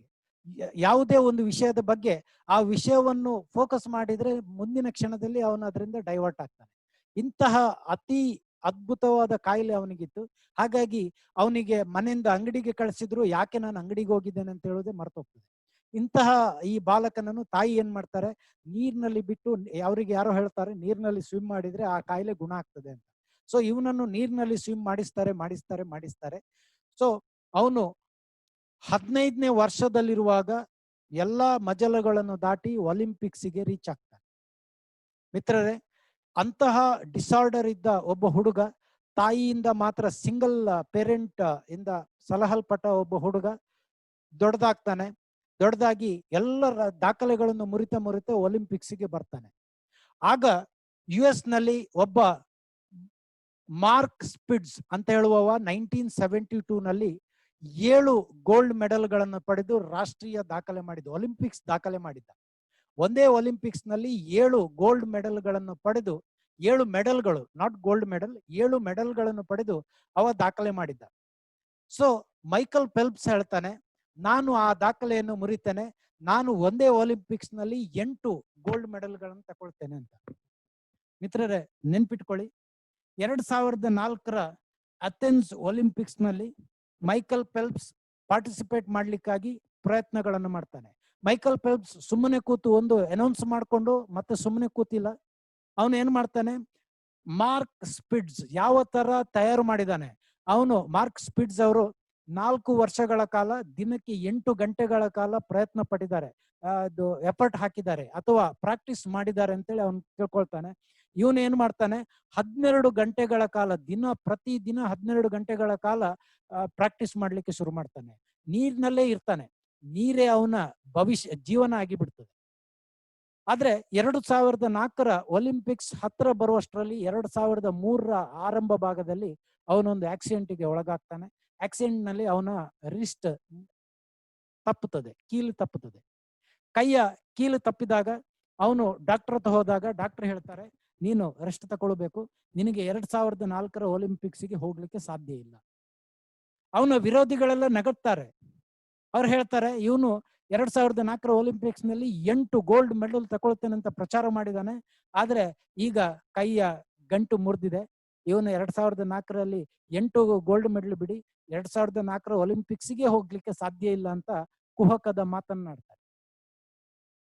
[SPEAKER 1] ಯಾವುದೇ ಒಂದು ವಿಷಯದ ಬಗ್ಗೆ ಆ ವಿಷಯವನ್ನು ಫೋಕಸ್ ಮಾಡಿದ್ರೆ ಮುಂದಿನ ಕ್ಷಣದಲ್ಲಿ ಅವನು ಅದರಿಂದ ಡೈವರ್ಟ್ ಆಗ್ತಾನೆ. ಇಂತಹ ಅತಿ ಅದ್ಭುತವಾದ ಕಾಯಿಲೆ ಅವನಿಗಿತ್ತು. ಹಾಗಾಗಿ ಅವನಿಗೆ ಮನೆಯಿಂದ ಅಂಗಡಿಗೆ ಕಳಿಸಿದ್ರು, ಯಾಕೆ ನಾನು ಅಂಗಡಿಗೆ ಹೋಗಿದ್ದೇನೆ ಅಂತ ಹೇಳೋದೇ ಮರ್ತೋಗ್ತದೆ. ಇಂತಹ ಈ ಬಾಲಕನನ್ನು ತಾಯಿ ಏನ್ ಮಾಡ್ತಾರೆ, ನೀರಿನಲ್ಲಿ ಬಿಟ್ಟು, ಅವರಿಗೆ ಯಾರೋ ಹೇಳ್ತಾರೆ ನೀರಿನಲ್ಲಿ ಸ್ವಿಮ್ ಮಾಡಿದ್ರೆ ಆ ಕಾಯಿಲೆ ಗುಣ ಆಗ್ತದೆ ಅಂತ. ಸೊ ಇವನನ್ನು ನೀರಿನಲ್ಲಿ ಸ್ವಿಮ್ ಮಾಡಿಸ್ತಾರೆ. ಸೊ ಅವನು 15ನೇ ವರ್ಷದಲ್ಲಿರುವಾಗ ಎಲ್ಲಾ ಮಜಲುಗಳನ್ನು ದಾಟಿ ಒಲಿಂಪಿಕ್ಸ್ಗೆ ರೀಚ್ ಆಗ್ತಾನೆ. ಮಿತ್ರರೇ, ಅಂತಹ ಡಿಸಾರ್ಡರ್ ಇದ್ದ ಒಬ್ಬ ಹುಡುಗ, ತಾಯಿಯಿಂದ ಮಾತ್ರ ಸಿಂಗಲ್ ಪೇರೆಂಟ್ ಇಂದ ಸಲಹಲ್ಪಟ್ಟ ಒಬ್ಬ ಹುಡುಗ ದೊಡ್ಡದಾಗಿ ಎಲ್ಲರ ದಾಖಲೆಗಳನ್ನು ಮುರಿತ ಒಲಿಂಪಿಕ್ಸ್ಗೆ ಬರ್ತಾನೆ. ಆಗ US ನಲ್ಲಿ ಒಬ್ಬ ಮಾರ್ಕ್ ಸ್ಪಿಡ್ಸ್ ಅಂತ ಹೇಳುವವ 1972 ನಲ್ಲಿ 7 ಗೋಲ್ಡ್ ಮೆಡಲ್ಗಳನ್ನು ಪಡೆದು ರಾಷ್ಟ್ರೀಯ ದಾಖಲೆ ಮಾಡಿದ್ದ, ಒಲಿಂಪಿಕ್ಸ್ ದಾಖಲೆ ಮಾಡಿದ್ದ. ಒಂದೇ ಒಲಿಂಪಿಕ್ಸ್ ನಲ್ಲಿ 7 ಗೋಲ್ಡ್ ಮೆಡಲ್ಗಳನ್ನು ಪಡೆದು, 7 ಮೆಡಲ್ಗಳು, ನಾಟ್ ಗೋಲ್ಡ್ ಮೆಡಲ್, 7 ಮೆಡಲ್ಗಳನ್ನು ಪಡೆದು ಅವ ದಾಖಲೆ ಮಾಡಿದ್ದ. ಸೊ ಮೈಕಲ್ ಫೆಲ್ಪ್ಸ್ ಹೇಳ್ತಾನೆ, ನಾನು ಆ ದಾಖಲೆಯನ್ನು ಮುರಿತೇನೆ, ನಾನು ಒಂದೇ ಒಲಿಂಪಿಕ್ಸ್ ನಲ್ಲಿ 8 ಗೋಲ್ಡ್ ಮೆಡಲ್ಗಳನ್ನು ತಗೊಳ್ತೇನೆ ಅಂತ. ಮಿತ್ರರೇ, ನೆನ್ಪಿಟ್ಕೊಳ್ಳಿ, 2004ರ ಅಥೆನ್ಸ್ ಒಲಿಂಪಿಕ್ಸ್ ನಲ್ಲಿ ಮೈಕಲ್ ಫೆಲ್ಪ್ಸ್ ಪಾರ್ಟಿಸಿಪೇಟ್ ಮಾಡ್ಲಿಕ್ಕಾಗಿ ಪ್ರಯತ್ನಗಳನ್ನು ಮಾಡ್ತಾನೆ. ಮೈಕಲ್ ಫೆಲ್ಪ್ಸ್ ಸುಮ್ಮನೆ ಕೂತು ಒಂದು ಅನೌನ್ಸ್ ಮಾಡಿಕೊಂಡು ಮತ್ತೆ ಸುಮ್ಮನೆ ಕೂತಿಲ್ಲ. ಅವನು ಏನ್ ಮಾಡ್ತಾನೆ, ಮಾರ್ಕ್ ಸ್ಪಿಡ್ಸ್ ಯಾವ ತರ ತಯಾರು ಮಾಡಿದಾನೆ, ಮಾರ್ಕ್ ಸ್ಪಿಡ್ಸ್ ಅವರು 4 ವರ್ಷಗಳ ಕಾಲ ದಿನಕ್ಕೆ 8 ಗಂಟೆಗಳ ಕಾಲ ಪ್ರಯತ್ನ ಪಟ್ಟಿದ್ದಾರೆ, ಅದು ಎಫರ್ಟ್ ಹಾಕಿದ್ದಾರೆ ಅಥವಾ ಪ್ರಾಕ್ಟೀಸ್ ಮಾಡಿದ್ದಾರೆ ಅಂತೇಳಿ ಅವನು ತಿಳ್ಕೊಳ್ತಾನೆ. ಇವನು ಏನ್ ಮಾಡ್ತಾನೆ, 12 ಗಂಟೆಗಳ ಕಾಲ ಪ್ರತಿದಿನ 12 ಗಂಟೆಗಳ ಕಾಲ ಪ್ರಾಕ್ಟೀಸ್ ಮಾಡ್ಲಿಕ್ಕೆ ಶುರು ಮಾಡ್ತಾನೆ. ನೀರಿನಲ್ಲೇ ಇರ್ತಾನೆ, ನೀರೇ ಅವನ ಜೀವನ ಆಗಿಬಿಡ್ತದೆ. ಆದ್ರೆ 2004ರ ಒಲಿಂಪಿಕ್ಸ್ ಹತ್ರ ಬರುವಷ್ಟರಲ್ಲಿ 2003ರ ಆರಂಭ ಭಾಗದಲ್ಲಿ ಅವನೊಂದು ಆಕ್ಸಿಡೆಂಟ್ಗೆ ಒಳಗಾಗ್ತಾನೆ. ಆಕ್ಸಿಡೆಂಟ್ ನಲ್ಲಿ ಅವನ ರಿಸ್ಟ್ ತಪ್ಪುತ್ತದೆ, ಕೀಲು ತಪ್ಪುತ್ತದೆ. ಕೈಯ ಕೀಲು ತಪ್ಪಿದಾಗ ಅವನು ಡಾಕ್ಟರ್ ಹತ್ರ ಹೋದಾಗ ಡಾಕ್ಟರ್ ಹೇಳ್ತಾರೆ, ನೀನು ರೆಸ್ಟ್ ತಗೊಳ್ಬೇಕು, ನಿನಗೆ 2004ರ ಒಲಿಂಪಿಕ್ಸ್ಗೆ ಹೋಗ್ಲಿಕ್ಕೆ ಸಾಧ್ಯ ಇಲ್ಲ. ಅವನ ವಿರೋಧಿಗಳೆಲ್ಲ ನಗುತ್ತಾರೆ. ಅವ್ರು ಹೇಳ್ತಾರೆ, ಇವನು 2004ರ ಒಲಿಂಪಿಕ್ಸ್ ನಲ್ಲಿ 8 ಗೋಲ್ಡ್ ಮೆಡಲ್ ತಗೊಳ್ತೇನೆ ಅಂತ ಪ್ರಚಾರ ಮಾಡಿದಾನೆ, ಆದ್ರೆ ಈಗ ಕೈಯ ಗಂಟು ಮುರಿದಿದೆ. ಇವನು 2004ರಲ್ಲಿ 8 ಗೋಲ್ಡ್ ಮೆಡಲ್ ಬಿಡಿ 2004ರ ಒಲಿಂಪಿಕ್ಸ್ಗೆ ಹೋಗ್ಲಿಕ್ಕೆ ಸಾಧ್ಯ ಇಲ್ಲ ಅಂತ ಕುಹಕದ ಮಾತನ್ನಾಡ್ತಾರೆ.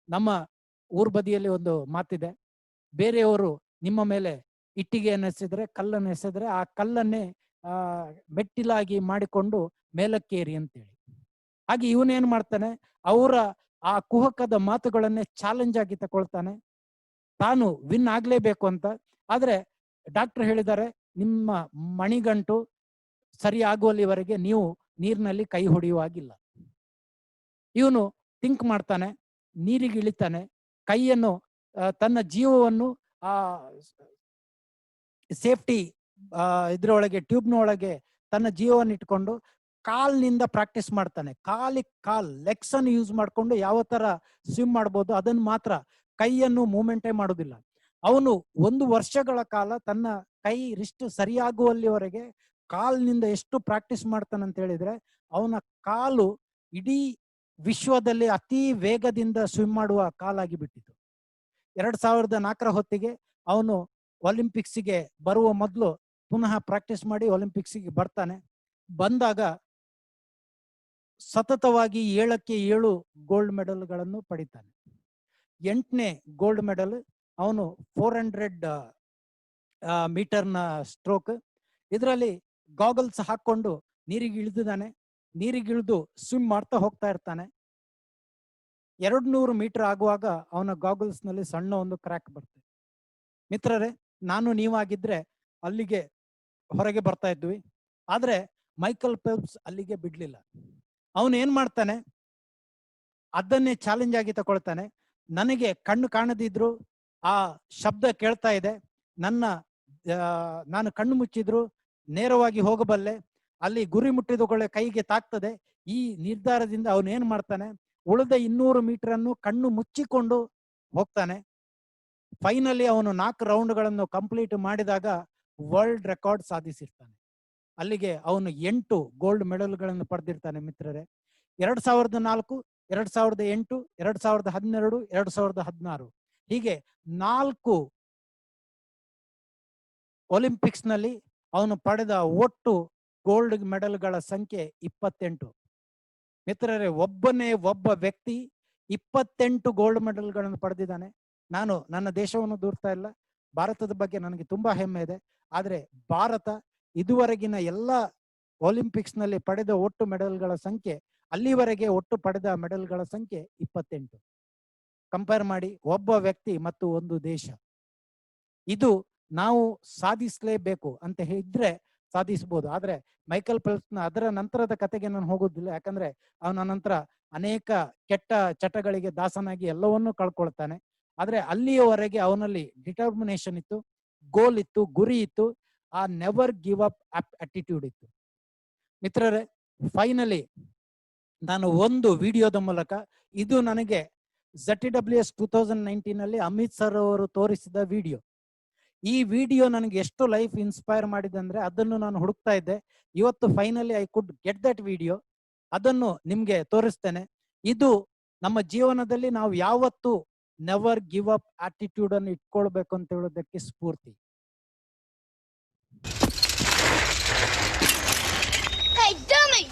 [SPEAKER 1] ನಮ್ಮ ಊರ್ ಬದಿಯಲ್ಲಿ ಒಂದು ಮಾತಿದೆ, ಬೇರೆಯವರು ನಿಮ್ಮ ಮೇಲೆ ಇಟ್ಟಿಗೆಯನ್ನು ಎಸೆದ್ರೆ, ಕಲ್ಲನ್ನು ಎಸೆದ್ರೆ ಆ ಕಲ್ಲನ್ನೇ ಮೆಟ್ಟಿಲಾಗಿ ಮಾಡಿಕೊಂಡು ಮೇಲಕ್ಕೇರಿ ಅಂತೇಳಿ. ಹಾಗೆ ಇವನೇನ್ ಮಾಡ್ತಾನೆ, ಅವರ ಆ ಕುಹಕದ ಮಾತುಗಳನ್ನೇ ಚಾಲೆಂಜ್ ಆಗಿ ತಕೊಳ್ತಾನೆ, ತಾನು ವಿನ್ ಆಗ್ಲೇಬೇಕು ಅಂತ. ಆದ್ರೆ ಡಾಕ್ಟರ್ ಹೇಳಿದ್ದಾರೆ, ನಿಮ್ಮ ಮಣಿಗಂಟು ಸರಿ ಆಗುವಲ್ಲಿವರೆಗೆ ನೀವು ನೀರಿನಲ್ಲಿ ಕೈ ಹೊಡೆಯುವಾಗಿಲ್ಲ. ಇವನು ಥಿಂಕ್ ಮಾಡ್ತಾನೆ, ನೀರಿಗೆ ಇಳಿತಾನೆ, ಕೈಯನ್ನು ತನ್ನ ಜೀವವನ್ನು ಆ ಸೇಫ್ಟಿ ಇದ್ರೊಳಗೆ ಟ್ಯೂಬ್ನ ಒಳಗೆ ತನ್ನ ಜೀವವನ್ನು ಇಟ್ಕೊಂಡು ಕಾಲ್ನಿಂದ ಪ್ರಾಕ್ಟೀಸ್ ಮಾಡ್ತಾನೆ. ಲೆಗ್ಸ್ ಅನ್ನು ಯೂಸ್ ಮಾಡ್ಕೊಂಡು ಯಾವ ತರ ಸ್ವಿಮ್ ಮಾಡ್ಬೋದು ಅದನ್ನು ಮಾತ್ರ, ಕೈಯನ್ನು ಮೂವ್ಮೆಂಟೇ ಮಾಡೋದಿಲ್ಲ. ಅವನು 1 ವರ್ಷಗಳ ಕಾಲ ತನ್ನ ಕೈ ರಿಸ್ಟ್ ಸರಿಯಾಗುವಲ್ಲಿವರೆಗೆ ಕಾಲ್ನಿಂದ ಎಷ್ಟು ಪ್ರಾಕ್ಟೀಸ್ ಮಾಡ್ತಾನಂತ ಹೇಳಿದ್ರೆ, ಅವನ ಕಾಲು ಇಡೀ ವಿಶ್ವದಲ್ಲಿ ಅತಿ ವೇಗದಿಂದ ಸ್ವಿಮ್ ಮಾಡುವ ಕಾಲಾಗಿ ಬಿಟ್ಟಿತು. 2004ರ ಹೊತ್ತಿಗೆ ಅವನು ಒಲಿಂಪಿಕ್ಸ್ಗೆ ಬರುವ ಮೊದಲು ಪುನಃ ಪ್ರಾಕ್ಟೀಸ್ ಮಾಡಿ ಒಲಿಂಪಿಕ್ಸ್ಗೆ ಬರ್ತಾನೆ. ಬಂದಾಗ ಸತತವಾಗಿ 7ಕ್ಕೆ 7 ಗೋಲ್ಡ್ ಮೆಡಲ್ಗಳನ್ನು ಪಡಿತಾನೆ. 8ನೇ ಗೋಲ್ಡ್ ಮೆಡಲ್ ಅವನು 400 ಮೀಟರ್ನ ಸ್ಟ್ರೋಕ್. ಇದರಲ್ಲಿ ಗಾಗಲ್ಸ್ ಹಾಕೊಂಡು ನೀರಿಗೆ ಇಳಿದಿದ್ದಾನೆ. ನೀರಿಗಿಳಿದು ಸ್ವಿಮ್ ಮಾಡ್ತಾ ಹೋಗ್ತಾ ಇರ್ತಾನೆ. 200 ಮೀಟರ್ ಆಗುವಾಗ ಅವನ ಗಾಗಲ್ಸ್ ನಲ್ಲಿ ಸಣ್ಣ ಒಂದು ಕ್ರ್ಯಾಕ್ ಬರ್ತದೆ. ಮಿತ್ರರೇ, ನಾನು ನೀವಾಗಿದ್ರೆ ಅಲ್ಲಿಗೆ ಹೊರಗೆ ಬರ್ತಾ ಇದ್ವಿ. ಆದ್ರೆ ಮೈಕಲ್ ಫೆಲ್ಪ್ಸ್ ಅಲ್ಲಿಗೆ ಬಿಡ್ಲಿಲ್ಲ. ಅವನು ಏನ್ ಮಾಡ್ತಾನೆ, ಅದನ್ನೇ ಚಾಲೆಂಜ್ ಆಗಿ ತಗೊಳ್ತಾನೆ. ನನಗೆ ಕಣ್ಣು ಕಾಣದಿದ್ರು ಆ ಶಬ್ದ ಕೇಳ್ತಾ ಇದೆ, ನಾನು ಕಣ್ಣು ಮುಚ್ಚಿದ್ರು ನೇರವಾಗಿ ಹೋಗಬಲ್ಲೆ, ಅಲ್ಲಿ ಗುರಿ ಮುಟ್ಟಿದಕೊಳ್ಳೆ ಕೈಗೆ ತಾಕ್ತದೆ. ಈ ನಿರ್ಧಾರದಿಂದ ಅವನು ಏನ್ ಮಾಡ್ತಾನೆ, ಉಳಿದ 200 ಮೀಟರ್ ಅನ್ನು ಕಣ್ಣು ಮುಚ್ಚಿಕೊಂಡು ಹೋಗ್ತಾನೆ. ಫೈನಲಿ ಅವನು 4 ರೌಂಡ್ಗಳನ್ನು ಕಂಪ್ಲೀಟ್ ಮಾಡಿದಾಗ ವರ್ಲ್ಡ್ ರೆಕಾರ್ಡ್ ಸಾಧಿಸಿರ್ತಾನೆ. ಅಲ್ಲಿಗೆ ಅವನು 8 ಗೋಲ್ಡ್ ಮೆಡಲ್ಗಳನ್ನು ಪಡೆದಿರ್ತಾನೆ. ಮಿತ್ರರೇ, 2004, 2008, 2012, 2016 ಹೀಗೆ 4 ಒಲಿಂಪಿಕ್ಸ್ ನಲ್ಲಿ ಅವನು ಪಡೆದ ಒಟ್ಟು ಗೋಲ್ಡ್ ಮೆಡಲ್ಗಳ ಸಂಖ್ಯೆ 28. ಮಿತ್ರರೇ, ಒಬ್ಬ ವ್ಯಕ್ತಿ 28 ಗೋಲ್ಡ್ ಮೆಡಲ್ಗಳನ್ನು ಪಡೆದಿದ್ದಾನೆ. ನಾನು ನನ್ನ ದೇಶವನ್ನು ದೂರ್ತಾ ಇಲ್ಲ, ಭಾರತದ ಬಗ್ಗೆ ನನಗೆ ತುಂಬಾ ಹೆಮ್ಮೆ ಇದೆ. ಆದ್ರೆ ಭಾರತ ಇದುವರೆಗಿನ ಎಲ್ಲ ಒಲಿಂಪಿಕ್ಸ್ ನಲ್ಲಿ ಪಡೆದ ಒಟ್ಟು ಮೆಡಲ್ಗಳ ಸಂಖ್ಯೆ, ಅಲ್ಲಿವರೆಗೆ ಒಟ್ಟು ಪಡೆದ ಮೆಡಲ್ಗಳ ಸಂಖ್ಯೆ 28. ಕಂಪೇರ್ ಮಾಡಿ, ಒಬ್ಬ ವ್ಯಕ್ತಿ ಮತ್ತು ಒಂದು ದೇಶ. ಇದು ನಾವು ಸಾಧಿಸಲೇಬೇಕು ಅಂತ ಹೇಳಿದ್ರೆ ಸಾಧಿಸಬಹುದು. ಆದ್ರೆ ಮೈಕಲ್ ಫೆಲ್ಪ್ಸ್ನ ಅದರ ನಂತರದ ಕತೆಗೆ ನಾನು ಹೋಗೋದಿಲ್ಲ, ಯಾಕಂದ್ರೆ ಅವನ ನಂತರ ಅನೇಕ ಕೆಟ್ಟ ಚಟಗಳಿಗೆ ದಾಸನಾಗಿ ಎಲ್ಲವನ್ನೂ ಕಳ್ಕೊಳ್ತಾನೆ. ಆದ್ರೆ ಅಲ್ಲಿಯವರೆಗೆ ಅವನಲ್ಲಿ ಡಿಟರ್ಮಿನೇಷನ್ ಇತ್ತು, ಗೋಲ್ ಇತ್ತು, ಗುರಿ ಇತ್ತು, ಆ ನೆವರ್ ಗಿವ್ ಅಪ್ ಅಟಿಟ್ಯೂಡ್ ಇತ್ತು. ಮಿತ್ರರೇ, ಫೈನಲಿ ನಾನು ಒಂದು ವಿಡಿಯೋದ ಮೂಲಕ, ಇದು ನನಗೆ ZTWS 2019 ನಲ್ಲಿ ಅಮಿತ್ ಸರ್ ಅವರು ತೋರಿಸಿದ ವಿಡಿಯೋ. ಈ ವಿಡಿಯೋ ನನಗೆ ಎಷ್ಟು ಲೈಫ್ ಇನ್ಸ್ಪೈರ್ ಮಾಡಿದೆ ಅಂದ್ರೆ ಅದನ್ನು ನಾನು ಹುಡುಕ್ತಾ ಇದ್ದೆ. ಇವತ್ತು finally I could get that video. ಅದನ್ನು ನಿಮ್ಗೆ ತೋರಿಸ್ತೇನೆ. ಇದು ನಮ್ಮ ಜೀವನದಲ್ಲಿ ನಾವು ಯಾವತ್ತು ನೆವರ್ ಗಿವ್ ಅಪ್ ಆಟಿಟ್ಯೂಡ್ ಅನ್ನು ಇಟ್ಕೊಳ್ಬೇಕು ಅಂತ ಹೇಳೋದಕ್ಕೆ ಸ್ಫೂರ್ತಿ.
[SPEAKER 2] Hey, dummy!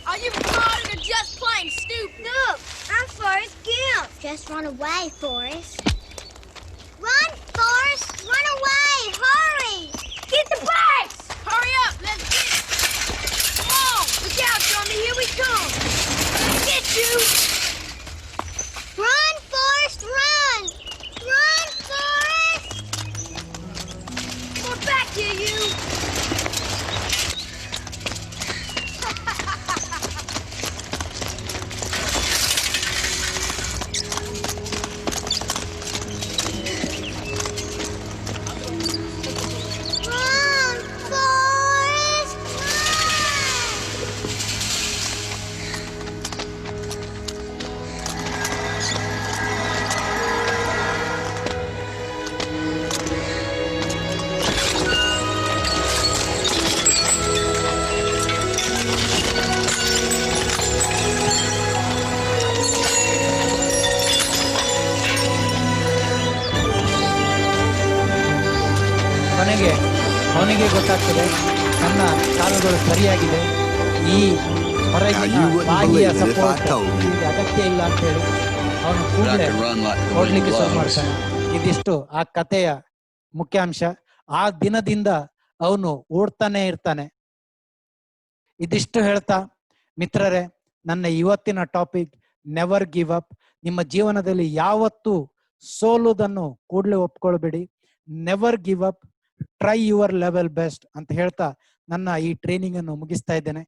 [SPEAKER 2] Are you retarded or just plain stupid? Look, I'm Forrest Gump. Just run away, Forrest. Run, Forrest! Run away! Hurry! Get the bikes! Hurry up! Let's get it! Come on! Look out, dummy! Here we come! Get you! Run, Forrest! Run! Run, Forrest! Come back here, you!
[SPEAKER 1] ಅವನಿಗೆ ಗೊತ್ತಾಗ್ತದೆ ನನ್ನ ಕಾಲುಗಳು ಸರಿಯಾಗಿದೆ, ಈ ಹೊರಗಿನ ಬಾಯಿಯ support ಅಗತ್ಯ ಇಲ್ಲ ಅಂತ ಹೇಳಿ ಅವನು ಕೂಡಲೇ ಓಡ್ಲಿಕ್ಕೆ ಶುರು ಮಾಡ್ತಾನೆ. ಇದಿಷ್ಟು ಆ ಕಥೆಯ ಮುಖ್ಯಾಂಶ. ಆ ದಿನದಿಂದ ಅವನು ಓಡ್ತಾನೆ ಇರ್ತಾನೆ. ಇದಿಷ್ಟು ಹೇಳ್ತಾ ಮಿತ್ರರೇ, ನನ್ನ ಇವತ್ತಿನ ಟಾಪಿಕ್ ನೆವರ್ ಗಿವ್ ಅಪ್. ನಿಮ್ಮ ಜೀವನದಲ್ಲಿ ಯಾವತ್ತೂ ಸೋಲುವುದನ್ನು ಕೂಡಲೇ ಒಪ್ಕೊಳ್ಬೇಡಿ. Never give up, try your level best ಅಂತ ಹೇಳ್ತಾ ನನ್ನ ಈ ಟ್ರೈನಿಂಗ್ ಅನ್ನು ಮುಗಿಸ್ತಾ ಇದ್ದೇನೆ.